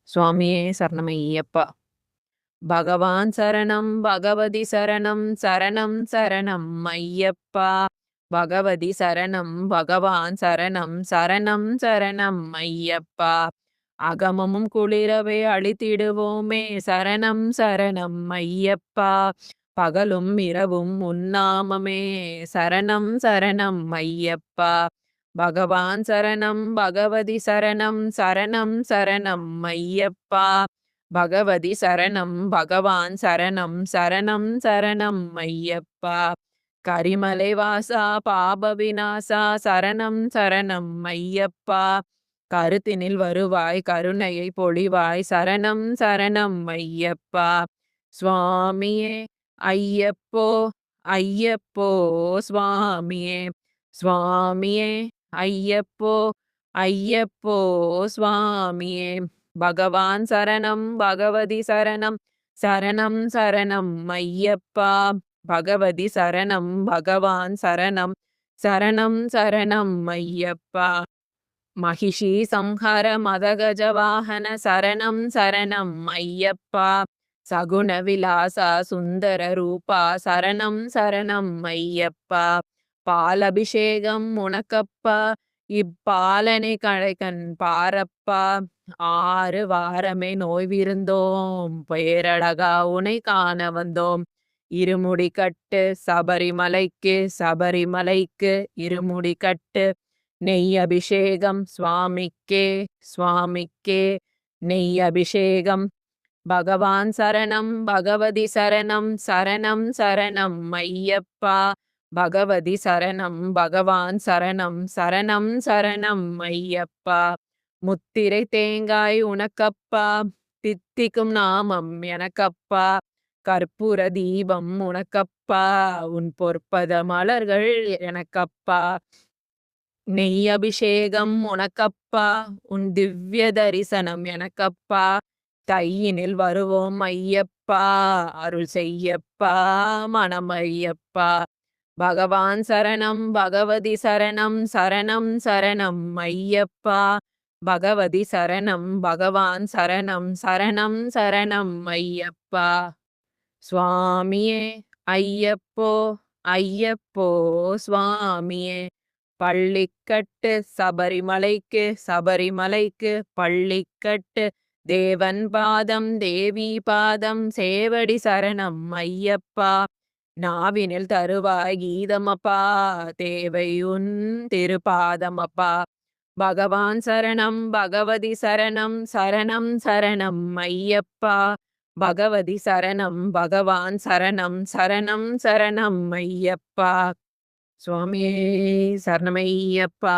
சுவாமியே சரணமையப்பா. பகவான் சரணம் பகவதி சரணம் சரணம் சரணம் ஐயப்பா. பகவதி சரணம் பகவான் சரணம் சரணம் சரணம் ஐயப்பா. அகமமும் குளிரவே அழித்திடுவோமே சரணம் சரணம் ஐயப்பா. பகலும் இரவும் உன்னாமமே சரணம் சரணம் ஐயப்பா. பகவான் சரணம் பகவதி சரணம் சரணம் சரணம் ஐயப்பா. பகவதி சரணம் பகவான் சரணம் சரணம் சரணம் ஐயப்பா. கரிமலை வாசா பாப விநாசா சரணம் சரணம் ஐயப்பா. கருத்தினில் வருவாய் கருணையை பொழிவாய் சரணம் சரணம் ஐயப்பா. சுவாமியே ஐயப்போ ஐயப்போ சுவாமியே. சுவாமியே ஐயப்போ ஐயப்போ சுவாமியே. பகவான் சரணம் பகவதி சரணம் சரணம் சரணம் ஐயப்பா. பகவதி சரணம் பகவான் சரணம் சரணம் சரணம் ஐயப்பா. மகிஷி சம்ஹர மதகஜ வாகன சரணம் சரணம் ஐயப்பா. சகுண விலாசா சுந்தர ரூபா சரணம் சரணம் ஐயப்பா. பாலபிஷேகம் உனக்கப்பா இப்பாலனை கழைக்கண் பாரப்பா. 6 வாரமே நோய் விருந்தோம் பேரழகா உனை காண வந்தோம். இருமுடி கட்டு சபரிமலைக்கு சபரிமலைக்கு இருமுடி கட்டு. நெய் அபிஷேகம் சுவாமிக்கே சுவாமிக்கே நெய் அபிஷேகம். பகவான் சரணம் பகவதி சரணம் சரணம் சரணம் ஐயப்பா. பகவதி சரணம் பகவான் சரணம் சரணம் சரணம் ஐயப்பா. முத்திரை தேங்காய் உனக்கப்பா தித்திக்கும் நாமம் எனக்கப்பா. கற்பூர தீபம் உனக்கப்பா உன் பொற்பத மலர்கள் எனக்கப்பா. நெய் அபிஷேகம் உனக்கப்பா உன் திவ்ய தரிசனம் எனக்கப்பா. தையினில் வருவோம் ஐயப்பா அருள் செய்யப்பா மனம் ஐயப்பா. பகவான் சரணம் பகவதி சரணம் சரணம் சரணம் ஐயப்பா. பகவதி சரணம் பகவான் சரணம் சரணம் சரணம் ஐயப்பா. சுவாமியே ஐயப்போ ஐயப்போ சுவாமியே. பள்ளிக்கட்டு சபரிமலைக்கு சபரிமலைக்கு பள்ளிக்கட்டு. தேவன் பாதம் தேவி பாதம் சேவடி சரணம் ஐயப்பா. நாவினில் தருவாய் கீதமப்பா தேவை உன் திருபாதமப்பா. பகவான் சரணம் பகவதி சரணம் சரணம் சரணம் ஐயப்பா. பகவதி சரணம் பகவான் சரணம் சரணம் சரணம் ஐயப்பா. சுவாமியே சரணமையப்பா.